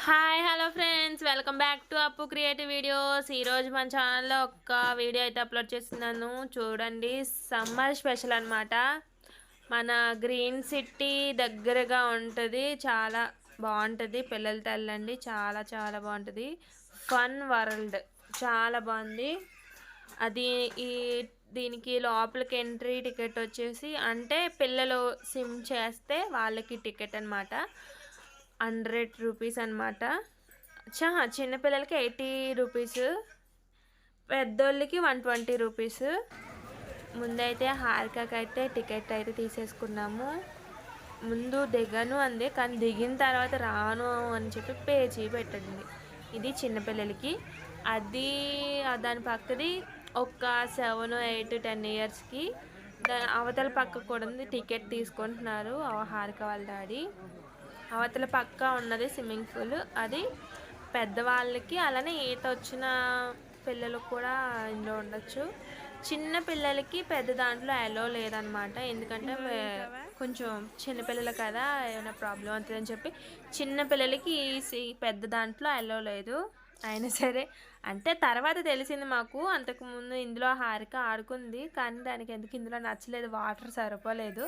Hi hello friends, welcome back to అప్పు creative videos. ఈరోజు మన ఛానల్లో ఒక వీడియో అయితే అప్లోడ్ చేస్తున్నాను. చూడండి, సమ్మర్ స్పెషల్ అనమాట. మన గ్రీన్ సిటీ దగ్గరగా ఉంటుంది. చాలా బాగుంటుంది. పిల్లలతో వెళ్ళండి, చాలా చాలా బాగుంటుంది. ఫన్ వరల్డ్ చాలా బాగుంది. అది దీనికి లోపలికి ఎంట్రీ టికెట్ వచ్చేసి, అంటే పిల్లలు సిమ్ చేస్తే వాళ్ళకి టికెట్ అనమాట. 100 రూపీస్ అనమాట. చిన్నపిల్లలకి 80 రూపీస్, పెద్దోళ్ళకి 120 రూపీస్. ముందైతే హారికకి అయితే టికెట్ అయితే తీసేసుకున్నాము. ముందు దిగను అంది, కానీ దిగిన తర్వాత రాను అని చెప్పి పేచీ పెట్టండి. ఇది చిన్నపిల్లలకి. అది దాని పక్కది ఒక 7, 8, 10 ఇయర్స్కి. అవతల పక్క కూడా ఉంది. టికెట్ తీసుకుంటున్నారు హారిక వాళ్ళ డాడీ. అవతల పక్క ఉన్నది స్విమ్మింగ్ పూల్, అది పెద్దవాళ్ళకి. అలానే ఈత వచ్చిన పిల్లలు కూడా ఇందులో ఉండొచ్చు. చిన్న పిల్లలకి పెద్ద దాంట్లో అలో లేదనమాట, ఎందుకంటే కొంచెం చిన్నపిల్లలు కదా, ఏమైనా ప్రాబ్లం అవుతుందని చెప్పి చిన్నపిల్లలకి పెద్ద దాంట్లో అలో లేదు. అయినా సరే, అంటే తర్వాత తెలిసింది మాకు. అంతకుముందు ఇందులో హారిక ఆడుకుంది, కానీ దానికి ఎందుకు ఇందులో నచ్చలేదు, వాటర్ సరిపోలేదు,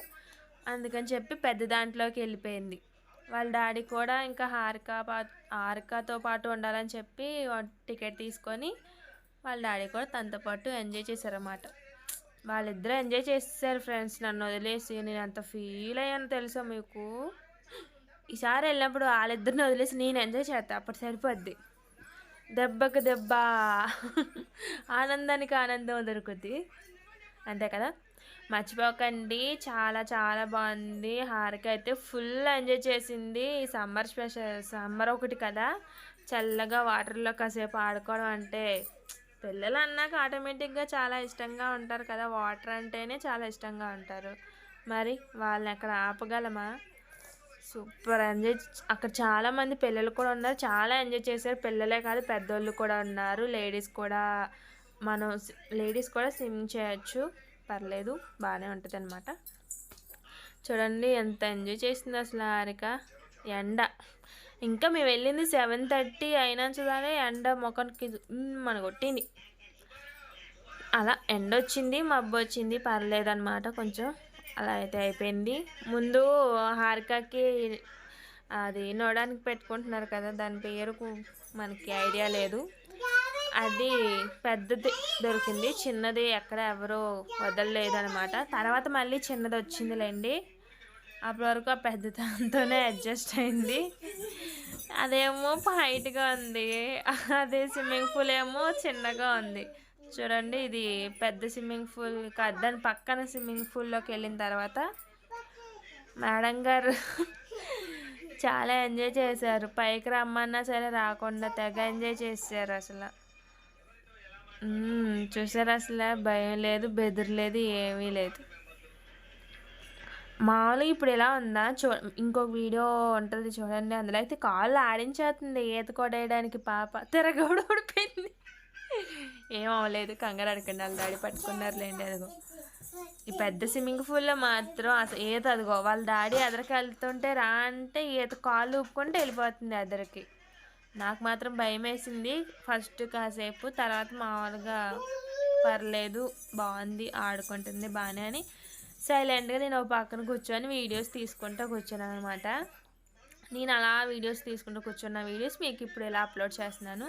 అందుకని చెప్పి పెద్ద దాంట్లోకి వెళ్ళిపోయింది. వాళ్ళ డాడీ కూడా ఇంకా హారికతో పాటు ఉండాలని చెప్పి టికెట్ తీసుకొని వాళ్ళ డాడీ కూడా తనతో పాటు ఎంజాయ్ చేశారన్నమాట. వాళ్ళిద్దరూ ఎంజాయ్ చేశారు ఫ్రెండ్స్. నన్ను వదిలేసి నేను అంత ఫీల్ అయ్యాను తెలుసా మీకు. ఈసారి వెళ్ళినప్పుడు వాళ్ళిద్దరిని వదిలేసి నేను ఎంజాయ్ చేస్తా, అప్పుడు సరిపోద్ది. దెబ్బకు దెబ్బ, ఆనందానికి ఆనందం దొరుకుద్ది, అంతే కదా. మర్చిపోకండి, చాలా చాలా బాగుంది. హారిక అయితే ఫుల్ ఎంజాయ్ చేసింది. సమ్మర్ స్పెషల్, సమ్మర్ ఒకటి కదా, చల్లగా వాటర్లో కాసేపు ఆడుకోవడం అంటే పిల్లలు అన్నాక ఆటోమేటిక్గా చాలా ఇష్టంగా ఉంటారు కదా. వాటర్ అంటేనే చాలా ఇష్టంగా ఉంటారు. మరి వాళ్ళని ఎక్కడ ఆపగలమా? Super enjoy. అక్కడ చాలామంది పిల్లలు కూడా ఉన్నారు, చాలా ఎంజాయ్ చేశారు. పిల్లలే కాదు, పెద్దోళ్ళు కూడా ఉన్నారు. లేడీస్ కూడా స్విమ్ చేయొచ్చు, పర్లేదు, బాగానే ఉంటుంది అనమాట. చూడండి ఎంత ఎంజాయ్ చేసింది అసలు హారిక. ఎండ ఇంకా మేము వెళ్ళింది 7:30 అయినా చూడాలి, ఎండ ముఖానికి మన కొట్టింది. అలా ఎండ వచ్చింది, మబ్బు వచ్చింది, పర్లేదన్నమాట. కొంచెం అలా అయితే అయిపోయింది. ముందు హారికకి అది నోడానికి పెట్టుకుంటున్నారు కదా, దాని పేరు మనకి ఐడియా లేదు. అది పెద్దది దొరికింది, చిన్నది ఎక్కడ ఎవరో వదలలేదనమాట. తర్వాత మళ్ళీ చిన్నది వచ్చిందిలేండి. అప్పటి వరకు ఆ పెద్ద దాంతోనే అడ్జస్ట్ అయింది. అదేమో హైట్గా ఉంది, అదే స్విమ్మింగ్ పూల్ ఏమో చిన్నగా ఉంది. చూడండి, ఇది పెద్ద స్విమ్మింగ్ పూల్ కాదు, దాని పక్కన స్విమ్మింగ్ పూల్లోకి వెళ్ళిన తర్వాత మేడం గారు చాలా ఎంజాయ్ చేశారు. పైకి రమ్మన్నా సరే రాకుండా తెగ ఎంజాయ్ చేశారు అసలు. చూసారు, అసలు భయం లేదు, బెదిరలేదు, ఏమీ లేదు. మామూలుగా ఇప్పుడు ఎలా ఉందా ఇంకొక వీడియో ఉంటుంది చూడండి, అందులో అయితే కాళ్ళు ఆడించేస్తుంది ఈత కొట్టేయడానికి. పాప తిరగబడి ఓడిపోయింది. ఏమవలేదు, కంగారు అడగండి, వాళ్ళ డాడీ పట్టుకున్నారులేండి. అదిగో ఈ పెద్ద స్విమ్మింగ్ పూల్లో మాత్రం అసలు ఈత, అదిగో వాళ్ళ డాడీ ఎదరికి వెళ్తుంటే రా అంటే ఈత కాళ్ళు ఊపుకుంటే వెళ్ళిపోతుంది ఎదరికి. నాకు మాత్రం భయం వేసింది ఫస్ట్ కాసేపు, తర్వాత మామూలుగా పర్లేదు, బాగుంది, ఆడుకుంటుంది బాగానే అని సైలెంట్గా నేను ఒక పక్కన కూర్చొని వీడియోస్ తీసుకుంటూ కూర్చున్నాను అనమాట. నేను అలా వీడియోస్ తీసుకుంటూ కూర్చున్న వీడియోస్ మీకు ఇప్పుడు ఇలా అప్లోడ్ చేస్తున్నాను.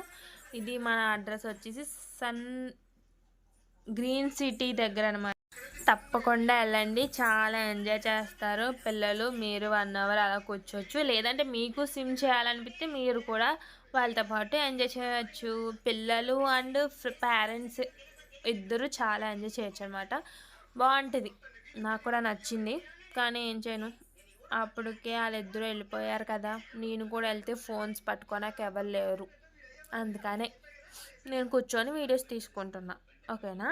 ఇది మన అడ్రస్ వచ్చేసి గ్రీన్ సిటీ దగ్గర అనమాట. తప్పకుండా వెళ్ళండి, చాలా ఎంజాయ్ చేస్తారు పిల్లలు. మీరు 1 అవర్ అలా కూర్చోవచ్చు, లేదంటే మీకు స్విమ్ చేయాలనిపిస్తే మీరు కూడా వాళ్ళతో పాటు ఎంజాయ్ చేయవచ్చు. పిల్లలు అండ్ పేరెంట్స్ ఇద్దరు చాలా ఎంజాయ్ చేయొచ్చు అనమాట. బాగుంటుంది, నాకు కూడా నచ్చింది. కానీ ఏం చేయను, అప్పటికే వాళ్ళిద్దరూ వెళ్ళిపోయారు కదా. నేను కూడా వెళ్తే ఫోన్స్ పట్టుకోనాక ఎవరు లేరు, అందుకనే నేను కూర్చొని వీడియోస్ తీసుకుంటున్నా. ఓకేనా?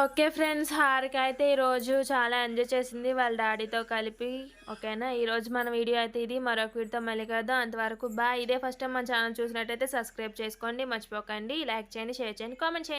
ఓకే ఫ్రెండ్స్, హారిక అయితే ఈరోజు చాలా ఎంజాయ్ చేసింది వాళ్ళ డాడీతో కలిపి. ఓకేనా? ఈరోజు మన వీడియో అయితే ఇది. మరొక వీడియోతో మళ్ళీ కదా, అంతవరకు బాయ్. ఇదే ఫస్ట్ టైం మన ఛానల్ చూసినట్టయితే సబ్స్క్రైబ్ చేసుకోండి, మర్చిపోకండి. లైక్ చేయండి, షేర్ చేయండి, కామెంట్ చేయండి.